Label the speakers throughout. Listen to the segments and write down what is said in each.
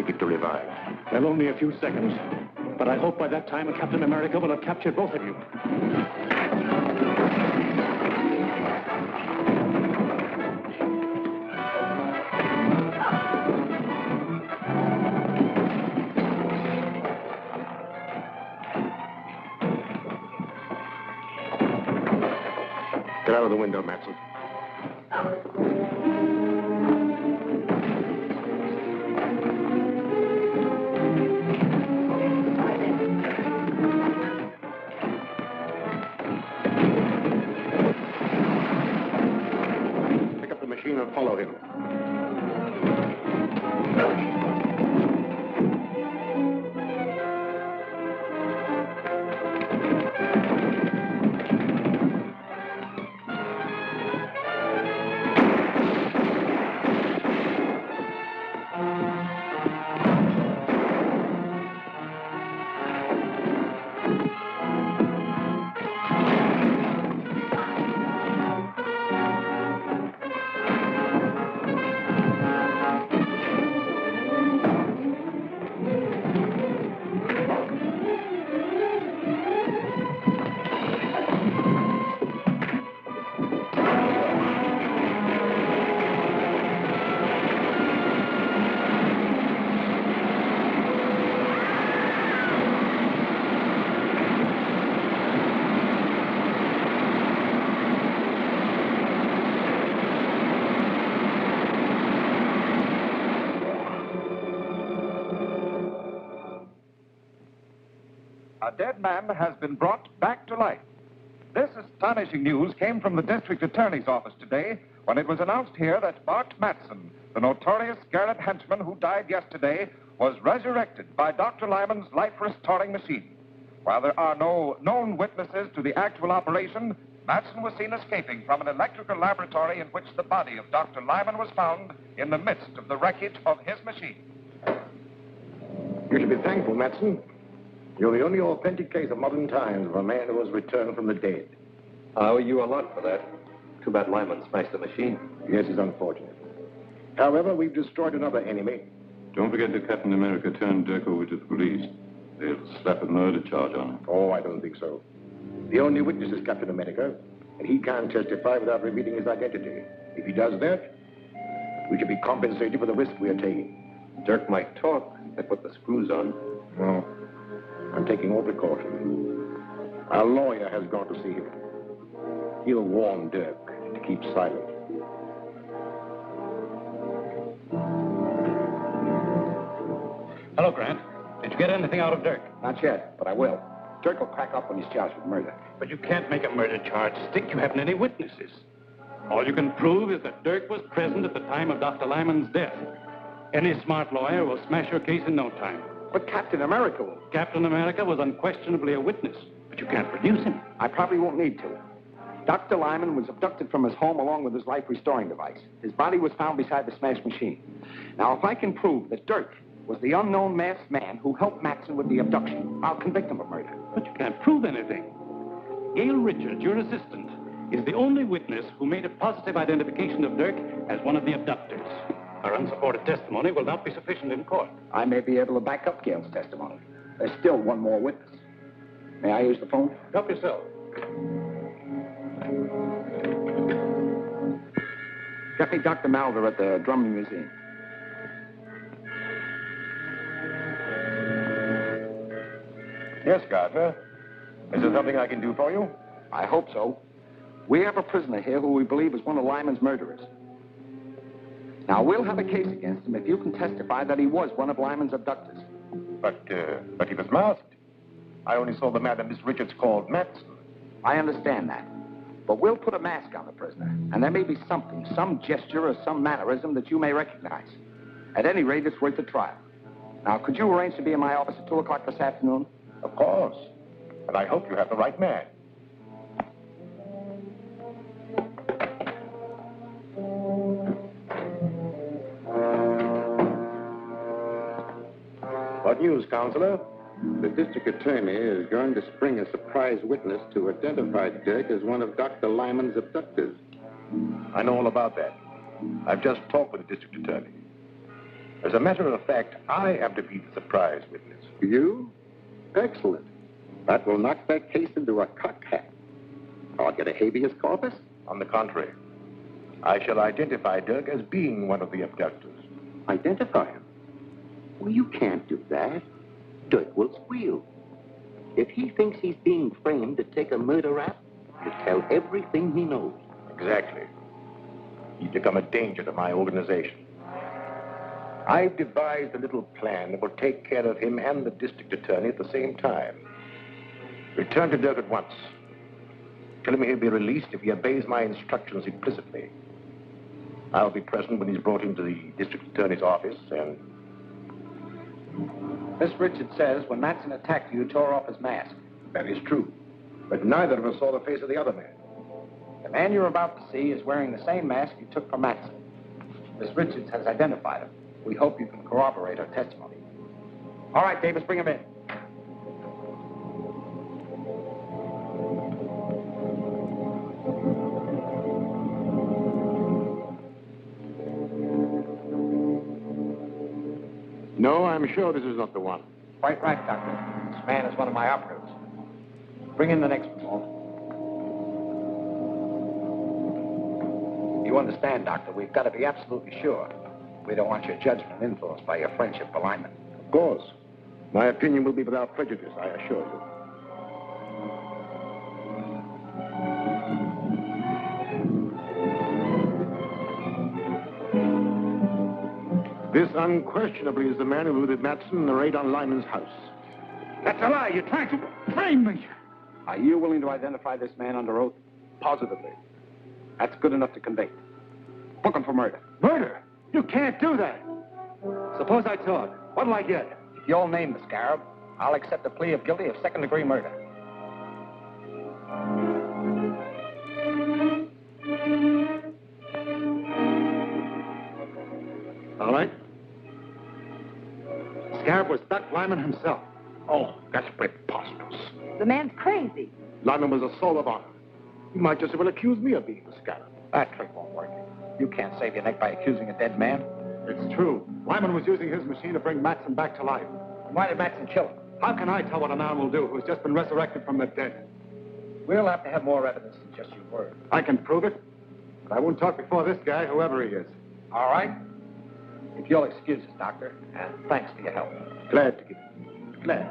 Speaker 1: take it to revive?
Speaker 2: Well, only a few seconds. But I hope by that time Captain America will have captured both of you.
Speaker 1: Get out of the window, Matson. Pick up the machine and follow him.
Speaker 3: A dead man has been brought back to life. This astonishing news came from the district attorney's office today when it was announced here that Bart Matson, the notorious Scarab henchman who died yesterday, was resurrected by Dr. Lyman's life-restoring machine. While there are no known witnesses to the actual operation, Matson was seen escaping from an electrical laboratory in which the body of Dr. Lyman was found in the midst of the wreckage of his machine.
Speaker 1: You should be thankful, Matson. You're the only authentic case of modern times of a man who has returned from the dead.
Speaker 4: I owe you a lot for that. Too bad Lyman smashed the machine.
Speaker 1: Yes, it's unfortunate. However, we've destroyed another enemy.
Speaker 5: Don't forget that Captain America turned Dirk over to the police. They'll slap a murder charge on him.
Speaker 1: Oh, I don't think so. The only witness is Captain America, and he can't testify without revealing his identity. If he does that, we should be compensated for the risk we are taking.
Speaker 4: Dirk might talk. They put the screws on.
Speaker 1: No. I'm taking all precautions. Our lawyer has gone to see him. He'll warn Dirk to keep silent.
Speaker 2: Hello, Grant. Did you get anything out of Dirk?
Speaker 6: Not yet, but I will. Dirk will crack up when he's charged with murder.
Speaker 2: But you can't make a murder charge stick. You haven't any witnesses. All you can prove is that Dirk was present at the time of Dr. Lyman's death. Any smart lawyer will smash your case in no time.
Speaker 6: But Captain America will.
Speaker 2: Captain America was unquestionably a witness, but you can't produce him.
Speaker 6: I probably won't need to. Dr. Lyman was abducted from his home along with his life-restoring device. His body was found beside the smashed machine. Now, if I can prove that Dirk was the unknown masked man who helped Matson with the abduction, I'll convict him of murder.
Speaker 2: But you can't prove anything. Gail Richards, your assistant, is the only witness who made a positive identification of Dirk as one of the abductors. Our unsupported testimony will not be sufficient in court.
Speaker 6: I may be able to back up Gail's testimony. There's still one more witness. May I use the phone?
Speaker 2: Help yourself.
Speaker 6: Get me Dr. Malver at the Drummond Museum.
Speaker 1: Yes, Gardner. Is there something I can do for you?
Speaker 6: I hope so. We have a prisoner here who we believe is one of Lyman's murderers. Now, we'll have a case against him if you can testify that he was one of Lyman's abductors.
Speaker 1: But he was masked. I only saw the man that Miss Richards called Matson.
Speaker 6: I understand that. But we'll put a mask on the prisoner, and there may be something, some gesture or some mannerism that you may recognize. At any rate, it's worth a trial. Now, could you arrange to be in my office at 2 o'clock this afternoon?
Speaker 1: Of course. And I hope you have the right man. What news, Counselor?
Speaker 7: The district attorney is going to spring a surprise witness to identify Dirk as one of Dr. Lyman's abductors.
Speaker 1: I know all about that. I've just talked with the district attorney. As a matter of fact, I am to be the surprise witness.
Speaker 7: You? Excellent. That will knock that case into a cocked hat. I'll get a habeas corpus.
Speaker 1: On the contrary, I shall identify Dirk as being one of the abductors.
Speaker 7: Identify him? Well, you can't do that. Dirk will squeal. If he thinks he's being framed to take a murder rap, you tell everything he knows.
Speaker 1: Exactly. He's become a danger to my organization. I've devised a little plan that will take care of him and the district attorney at the same time. Return to Dirk at once. Tell him he'll be released if he obeys my instructions implicitly. I'll be present when he's brought into the district attorney's office, and...
Speaker 6: Miss Richards says when Matson attacked you, you tore off his mask.
Speaker 1: That is true. But neither of us saw the face of the other man.
Speaker 6: The man you're about to see is wearing the same mask you took from Matson. Miss Richards has identified him. We hope you can corroborate her testimony. All right, Davis, bring him in.
Speaker 1: No, I'm sure this is not the one.
Speaker 6: Quite right, Doctor. This man is one of my operatives. Bring in the next one, Walt. You understand, Doctor, we've got to be absolutely sure. We don't want your judgment influenced by your friendship for Lyman.
Speaker 1: Of course. My opinion will be without prejudice, I assure you. This unquestionably is the man who looted Matson in the raid on Lyman's house.
Speaker 2: That's a lie. You're trying to frame me.
Speaker 6: Are you willing to identify this man under oath?
Speaker 1: Positively.
Speaker 6: That's good enough to convict. Book him for murder.
Speaker 2: Murder? You can't do that. Suppose I talk. What'll I get?
Speaker 6: If you'll name the Scarab, I'll accept a plea of guilty of second-degree murder.
Speaker 2: All right. Scarab was Doc Lyman himself.
Speaker 1: Oh, that's preposterous.
Speaker 8: The man's crazy.
Speaker 1: Lyman was a soul of honor. You might just as well accuse me of being the Scarab.
Speaker 6: That trick won't work. You can't save your neck by accusing a dead man.
Speaker 2: It's true. Lyman was using his machine to bring Matson back to life.
Speaker 6: Why did Matson kill him?
Speaker 2: How can I tell what a man will do who's just been resurrected from the dead?
Speaker 6: We'll have to have more evidence than just your word.
Speaker 2: I can prove it, but I won't talk before this guy, whoever he is.
Speaker 6: All right? If you'll excuse us, Doctor, and thanks for your help.
Speaker 1: Glad to give it. Glad.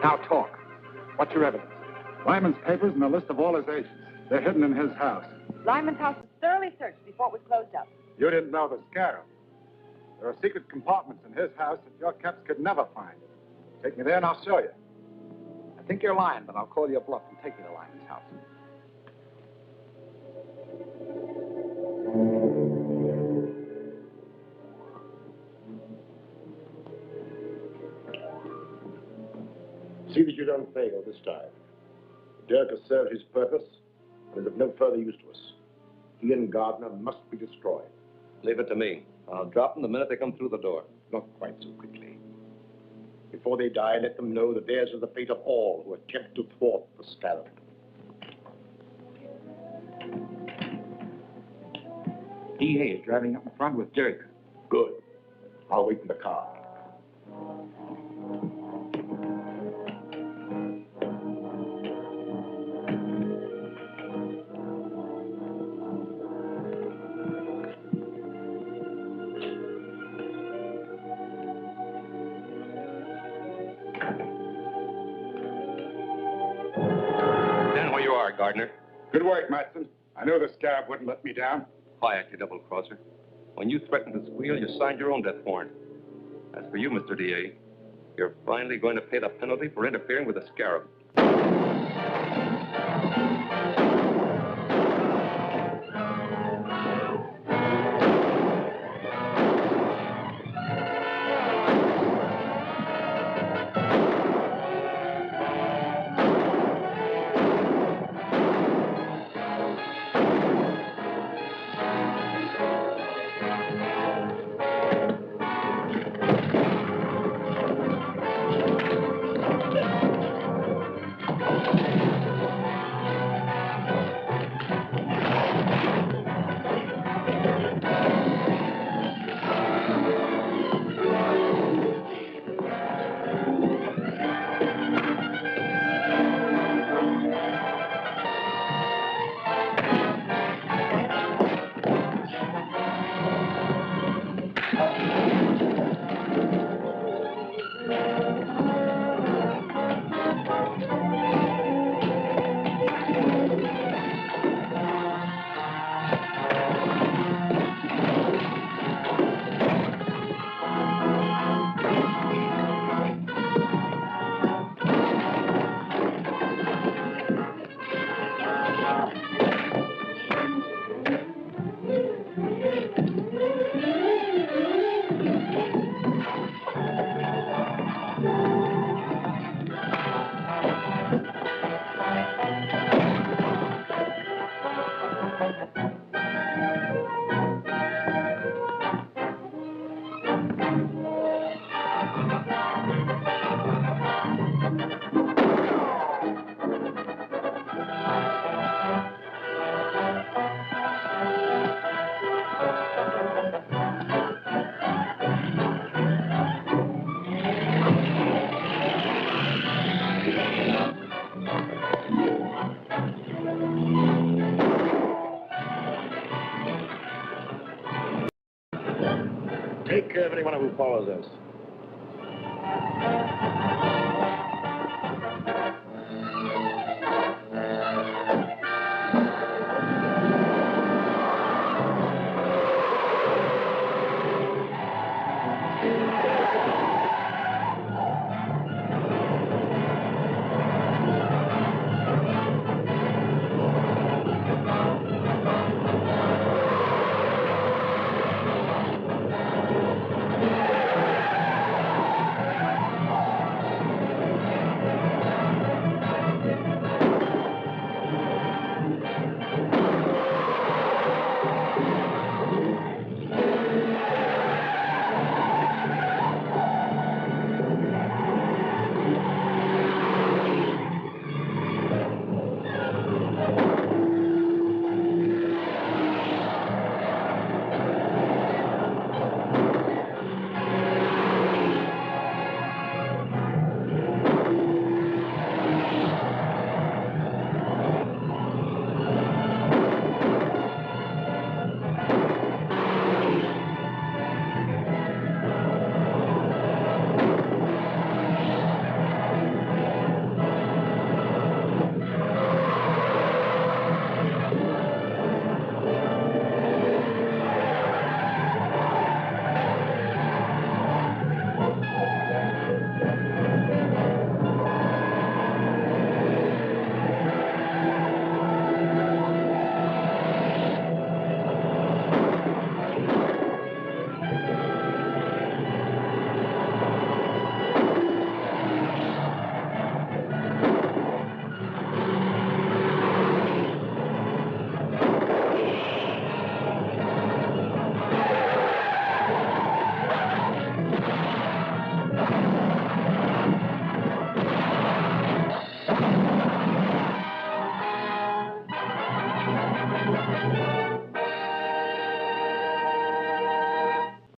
Speaker 6: Now talk. What's your evidence?
Speaker 2: Lyman's papers and a list of all his agents. They're hidden in his house.
Speaker 8: Lyman's house was thoroughly searched before it was closed up.
Speaker 2: You didn't know the Scarab. There are secret compartments in his house that your caps could never find. Take me there and I'll show you.
Speaker 6: I think you're lying, but I'll call you a bluff and take you to Lyman's house.
Speaker 1: See that you don't fail this time. Dirk has served his purpose and is of no further use to us. He and Gardner must be destroyed.
Speaker 4: Leave it to me. I'll drop them the minute they come through the door.
Speaker 1: Not quite so quickly. Before they die, let them know that theirs is the fate of all who attempt to thwart the Scarab.
Speaker 6: DA is driving up in front with Dirk.
Speaker 1: Good. I'll wait in the car.
Speaker 4: Stand where you are, Gardner.
Speaker 2: Good work, Matson. I knew the Scarab wouldn't let me down.
Speaker 4: Quiet, you double-crosser. When you threatened to squeal, you signed your own death warrant. As for you, Mr. DA, you're finally going to pay the penalty for interfering with the Scarab.
Speaker 1: Take care of anyone who follows us.